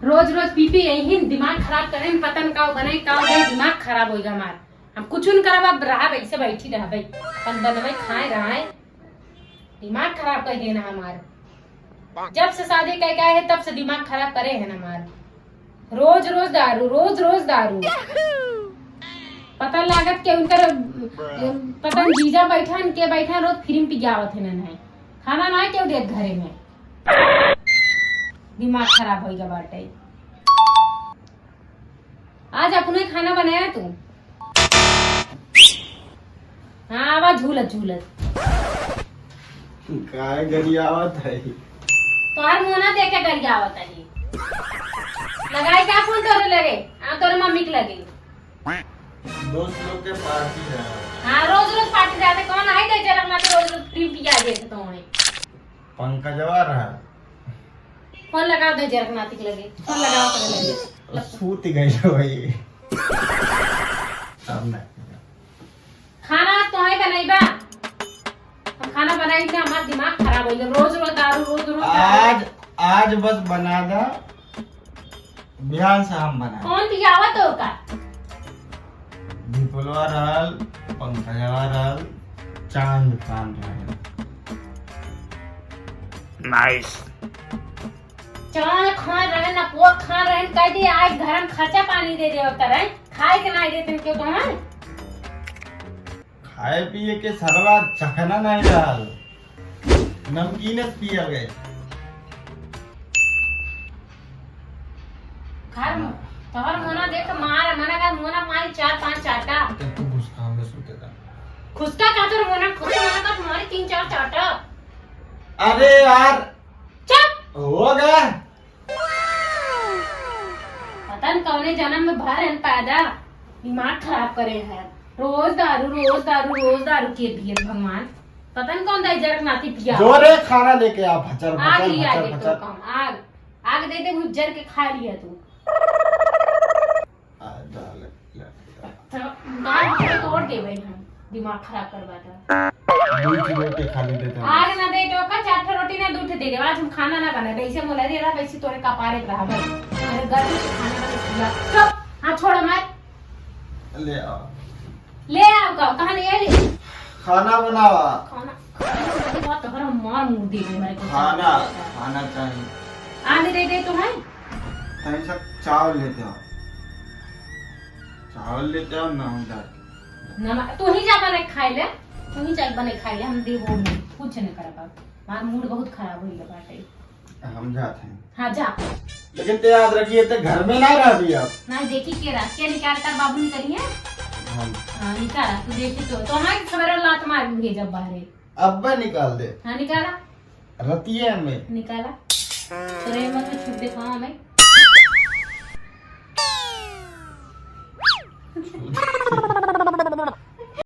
रोज रोज P P यही दिमाग खराब करे पता न का बने का दिमाग खराब होगा हमार। हम कुछ न करब अब रहा ऐसे बैठी रह भाई अपन बनवे खाए रहा दिमाग खराब कर देना हमार। जब से शादी कह है तब से दिमाग खराब करे है ना हमार। रोज रोज दारू पता लागत के उनकर पता जीजा बैठा के बैठा रोज फिल्म पी जावत है ना खाना ना क्यों देत घरे में। दिमाग खराब होगा बाटे। आज अपने खाना बनाया तू? हाँ आवाज झूलत काय गरियावत है तोहर मुंह ना देख के गरियावत है लगाई क्या फोन तोरे लगे तोरे मम्मी के लगे दोस्त लोग के पार्टी है। हाँ रोज रोज पार्टी जाते कौन आई दे जरा मैं तो रोज रोज फिल्म पिया देते तो है पंकजवा रहा फोन लगाओ दे जरा नाती के लगे फोन लगाओ करे लगे सूती गई भाई। अब नहीं खाना तो है बनाईबा हम खाना बनाई ना हमारा दिमाग खराब हो गया। रोज रोज दारू आज बस बना दा बिहान से हम बना कौन पियावा तो का विपुलवा रहल पंकजवा रहल चांद खान रहल। नाइस चाय खा रहे ना पोक खा रहे कह दिए आज घर में खर्चा पानी दे दे करे खाए के नहीं देते क्यों तो है खाए पिए के सरवा चखना नहीं रहल नमकीन पिया गए घर में तोहर मोना देख मार मना का मोना मारी 4-5 चाटा तू घुसका में सुते था। खुसका का तो मोना खुद मोना का तुम्हारे 3-4 चाटा। अरे यार चुप हो गया पता न कौने जन्म में भर है पैदा दिमाग खराब करे हैं। रोज दारू के पिए भगवान पता न कौन दाई जरक नाती पिया जोरे खाना लेके आ भचर आग भचर लिया भचर दे तो भचर कम आग दे दे गुजर के खा लिया तू तो दाल तोड़ दे भाई हम दिमाग खराब करवाता। दूध की रोटी खा ले देता हूं। आग ना दे तो का 4 रोटी ना दूध दे दे आज हम खाना ना बना वैसे मोला दे रहा वैसे तोरे कपारे रहा भाई अरे गर्मी से खाना बना दिया चुप हां छोड़ मत ले आओ कहां ले खाना बनावा खाना बहुत तो हर मार मुंह दे मेरे को खाना चाहिए आने दे तो है टाइम से चावल लेते हो ना हम नमक तू ही जा बने खाए ले तू ही जा बने खाए ले हम देबो नहीं कुछ नहीं कर पाब हमार मूड बहुत खराब होई बाटे। हम जाते हैं हां जा लेकिन ते याद रखिए ते घर में ना रह भी अब ना देखी के रात के निकाल कर बाबू ने करिए हां निकाला तू देखी तो हमारे सवेरे लात मार दूंगी जब बाहर अब निकाल दे। हां निकाला रतिये में निकाला तेरे मत में छुप देखा हमें